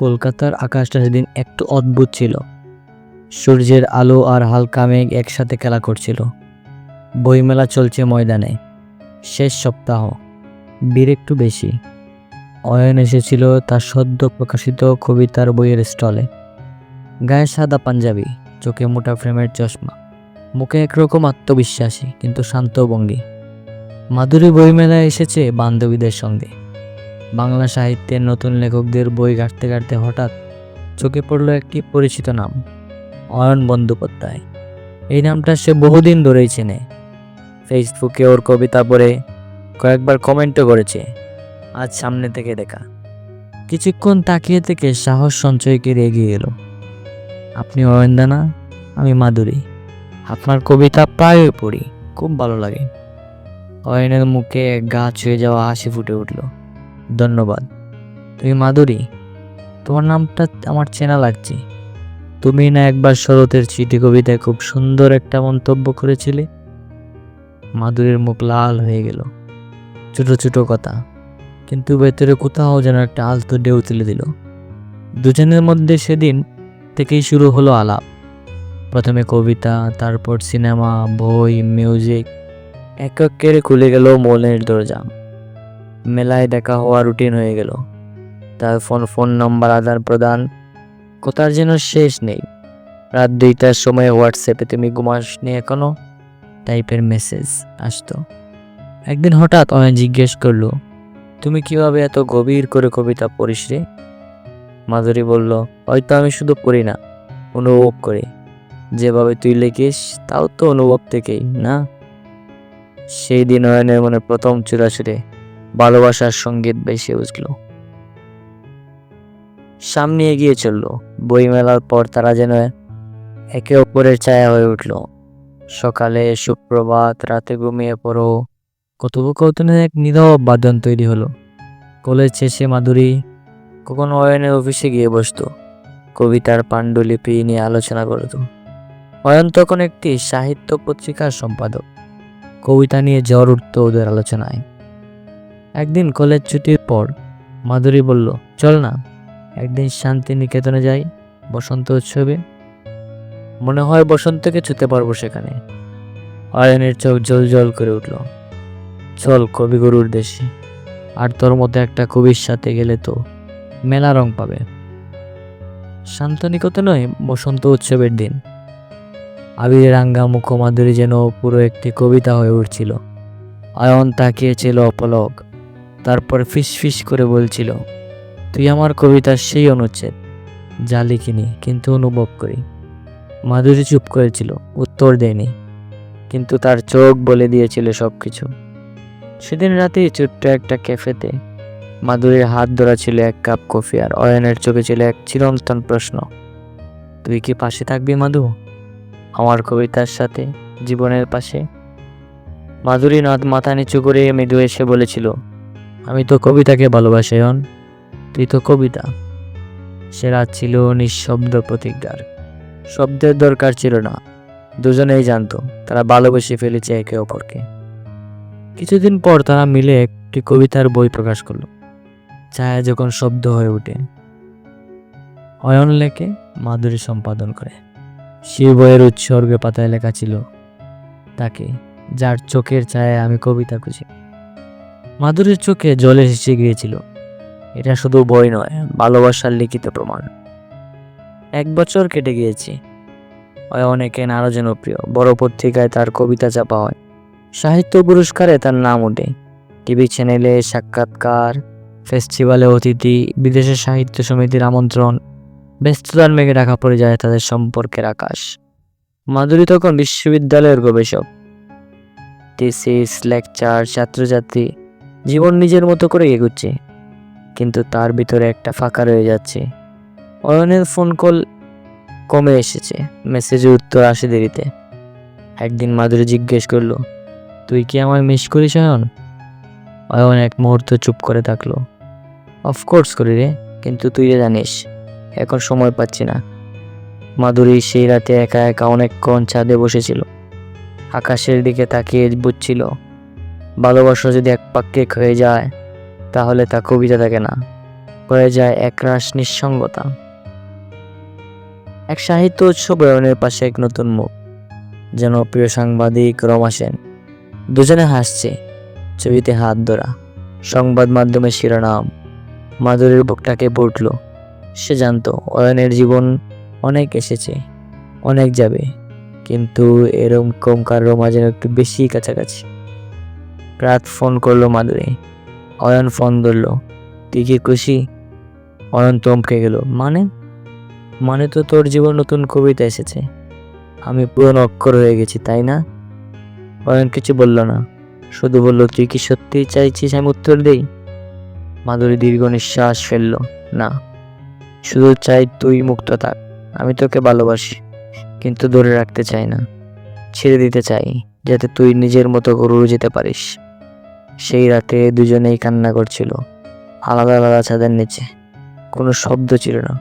কলকাতার আকাশটা সেদিন একটু অদ্ভুত ছিল। সূর্যের আলো আর হালকা মেঘ একসাথে খেলা করছিল। বইমেলা চলছে ময়দানে। শেষ সপ্তাহ, ভিড় একটু বেশি। অয়ন এসেছিল তার সদ্য প্রকাশিত কবিতার বইয়ের স্টলে। গায়ে সাদা পাঞ্জাবি, চোখে মোটা ফ্রেমের চশমা, মুখে একরকম আত্মবিশ্বাসী কিন্তু শান্ত ভঙ্গি। মাধুরী বইমেলায় এসেছে বান্ধবীদের সঙ্গে। বাংলা সাহিত্যের নতুন লেখকদের বই ঘাঁটতে ঘাঁটতে হঠাৎ চোখে পড়ল একটি পরিচিত নাম, অয়ন বন্দ্যোপাধ্যায়। এই নামটা সে বহুদিন ধরেই চেনে। ফেসবুকে ওর কবিতা পড়ে কয়েকবার কমেন্টও করেছে। আজ সামনে থেকে দেখা। কিছুক্ষণ তাকিয়ে থেকে সাহস সঞ্চয় করে এগিয়ে এলো। আপনি অয়নদা না? আমি মাধুরী। আপনার কবিতা প্রায়ই পড়ি, খুব ভালো লাগে। অয়নের মুখে গা ছুঁয়ে যাওয়া হাসি ফুটে উঠল। ধন্যবাদ। তুমি মাধুরী? তোমার নামটা আমার চেনা লাগছে। তুমি না একবার শরতের চিঠি কবিতায় খুব সুন্দর একটা মন্তব্য করেছিলে? মাধুরীর মুখ লাল হয়ে গেল। ছোট ছোট কথা, কিন্তু ভেতরে কোথাও যেন একটা আলতো ঢেউ তুলে দিল। দুজনের মধ্যে সেদিন থেকেই শুরু হলো আলাপ। প্রথমে কবিতা, তারপর সিনেমা, বই, মিউজিক। এক এক করে খুলে গেল মনের দরজা। মেলায় দেখা হওয়া রুটিন হয়ে গেল। তার ফোন নম্বর আদান প্রদান, কথার যেন শেষ নেই। রাত 2টার সময় হোয়াটসঅ্যাপে তুমি ঘুমাসনি এখনো টাইপের মেসেজ আসতো। একদিন হঠাৎ অয়ন জিজ্ঞেস করলো, তুমি কিভাবে এত গভীর করে কবিতা পড়িস রে? মাধুরী বলল, হয়তো আমি শুধু পড়ি না, অনুভব করি। যেভাবে তুই লিখিস তাও তো অনুভব থেকেই না? সেই দিন অয়নের মনে প্রথম চূড়াছুড়ে ভালোবাসার সঙ্গীত ভেসে উঠল। সামনে এগিয়ে চলল। বইমেলার পর তারা যেন একে অপরের ছায়া হয়ে উঠল। সকালে সুপ্রভাত, রাতে ঘুমিয়ে পড়ো, কথোপকথনের এক নীরব বাদন তৈরি হলো। কলেজ শেষে মাধুরী কখনো অয়নের অফিসে গিয়ে বসতো, কবিতার পাণ্ডুলিপি নিয়ে আলোচনা করত। অয়ন তখন একটি সাহিত্য পত্রিকার সম্পাদক। কবিতা নিয়ে ঝড় উঠত ওদের আলোচনায়। একদিন কলেজ ছুটির পর মাধুরী বলল, চল না একদিন শান্তিনিকেতনে যাই, বসন্ত উৎসবে। মনে হয় বসন্তকে ছুতে পারবো সেখানে। অয়নের চোখ জল জল করে উঠল। চল কবিগুরুর দেশে। আর তোর মতো একটা কবির সাথে গেলে তো মেলা রং পাবে। শান্তিনিকেতনে নয়, বসন্ত উৎসবের দিন। আবিরের রাঙ্গা মুখ মাধুরী যেন পুরো একটি কবিতা হয়ে উঠছিল। অয়ন তাকিয়েছিল অপলক, তারপর ফিস ফিস করে বলছিল, তুই আমার কবিতার সেই অনুচ্ছেদ, যা লিখিনি কিন্তু অনুভব করি। মাধুরী চুপ করেছিল, উত্তর দেয়নি, কিন্তু তার চোখ বলে দিয়েছিল সবকিছু। সেদিন রাতে ছোট্ট একটা ক্যাফেতে মাধুরীর হাত ধরা ছিল এক কাপ কফি, আর অয়নের চোখে ছিল এক চিরন্তন প্রশ্ন, তুই কি পাশে থাকবি মাধু, আমার কবিতার সাথে, জীবনের পাশে? মাধুরী মাথা নিচু করে মৃদু এসে বলেছিল, আমি তো কবিতাকে ভালোবাসি অয়ন, তুই তো কবিতা। সে রাত ছিল নিঃশব্দ প্রতিজ্ঞার। শব্দের দরকার ছিল না। দুজনেই জানতো তারা ভালোবেসে ফেলেছে একে অপরকে। কিছুদিন পর তারা মিলে একটি কবিতার বই প্রকাশ করলো। ছায়া যখন শব্দ হয়ে ওঠে, অয়ন লেখে, মাধুরী সম্পাদন করে। সেই বইয়ের উৎসর্গে পাতায় লেখা ছিল, তাকে যার চোখের ছায়ায় আমি কবিতা খুঁজি। মাধুরীর চোখে জল এসে গিয়েছিল। এটা শুধু বই নয়, ভালোবাসার লিখিত প্রমাণ। 1 বছর কেটে গিয়েছে। অনেকে আরো জনপ্রিয়, বড় পত্রিকায় তার কবিতা ছাপা হয়, সাহিত্য পুরস্কারে তার নাম ওঠে, টিভি চ্যানেলে সাক্ষাৎকার, ফেস্টিভ্যালে অতিথি, বিদেশের সাহিত্য সমিতির আমন্ত্রণ। ব্যস্ততার মেঘে ঢাকা পড়ে যায় তাদের সম্পর্কের আকাশ। মাধুরী তখন বিশ্ববিদ্যালয়ের গবেষক, থিসিস, লেকচার, ছাত্রছাত্রী, জীবন নিজের মতো করে এগুচ্ছে। কিন্তু তার ভিতরে একটা ফাঁকা রয়ে যাচ্ছে। অয়নের ফোন কল কমে এসেছে, মেসেজের উত্তর আসে দেরিতে। একদিন মাধুরী জিজ্ঞেস করলো, তুই কি আমায় মিস করিস অয়ন? অয়ন এক মুহূর্ত চুপ করে থাকলো। অফকোর্স করি রে, কিন্তু তুই জানিস এখন সময় পাচ্ছি না। মাধুরী সেই রাতে একা একা অনেকক্ষণ ছাদে বসেছিল, আকাশের দিকে তাকিয়ে বুঝছিল, ভালোবাসা যদি এক পাক্ষিক হয়ে যায় তাহলে তা কবিতা থাকে না, হয়ে যায় একরাশ নিঃসঙ্গতা। এক সাহিত্য উৎসব অয়নের পাশে এক নতুন মুখ, যেন প্রিয় সাংবাদিক রমা সেন। দুজনে হাসছে, ছবিতে হাত ধরা, সংবাদ মাধ্যমে শিরোনাম। মাধুরীর বুকটা কেঁপে উঠল। সে জানতো অয়নের জীবন অনেক এসেছে, অনেক যাবে, কিন্তু এরকমকার রমা যেন একটু বেশি কাছাকাছি। রাত ফোন করলো মাধুরী। অয়ন ফোন ধরলো। তুই কি খুশি? অয়ন চমকে গেল। মানে তো তোর জীবন নতুন কবিতা এসেছে, আমি পুরনো অক্ষর হয়ে গেছি, তাই না? অয়ন কিছু বলল না, শুধু বলল, তুই কি সত্যি চাইছিস আমি উত্তর দেই? মাধুরী দীর্ঘ নিঃশ্বাস ফেললো। না, শুধু চাই তুই মুক্ত থাক। আমি তোকে ভালোবাসি, কিন্তু ধরে রাখতে চাই না, ছেড়ে দিতে চাই, যাতে তুই নিজের মতো করে উড়ে যেতে পারিস। সেই রাতে দুজনেই কান্না করছিল, আলাদা আলাদা ছাদের নিচে। কোনো শব্দ ছিল না,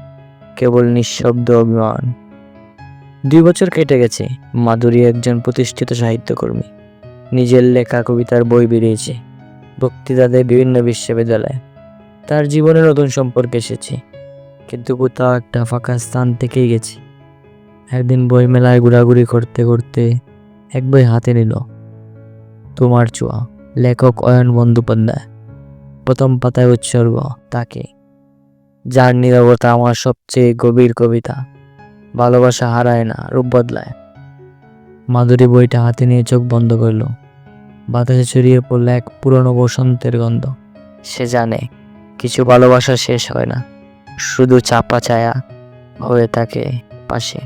কেবল নিঃশব্দ অভিমান। 2 বছর কেটে গেছে। মাধুরী একজন প্রতিষ্ঠিত সাহিত্যকর্মী। নিজের লেখা কবিতার বই বেরিয়েছে, বক্তৃতা দেয় বিভিন্ন বিশ্ববিদ্যালয়ে। তার জীবনে নতুন সম্পর্ক এসেছে, কিন্তু কোথাও একটা ফাঁকা স্থান থেকেই গেছে। একদিন বই মেলায় ঘোরাঘুরি করতে করতে এক বই হাতে নিল, তোমার ছোঁয়া, লেখক অয়ন বন্দ্যোপাধ্যায়। প্রথম পাতায় উৎসর্গ তাকে, যার নীরবতা আমার সবচেয়ে গভীর কবিতা। ভালোবাসা হারায় না, রূপ বদলায়। মাধুরী বইটা হাতে নিয়ে চোখ বন্ধ করলো। বাতাসে ছড়িয়ে পড়ল এক পুরনো বসন্তের গন্ধ। সে জানে কিছু ভালোবাসা শেষ হয় না, শুধু চাপা ছায়া হয়ে থাকে পাশে।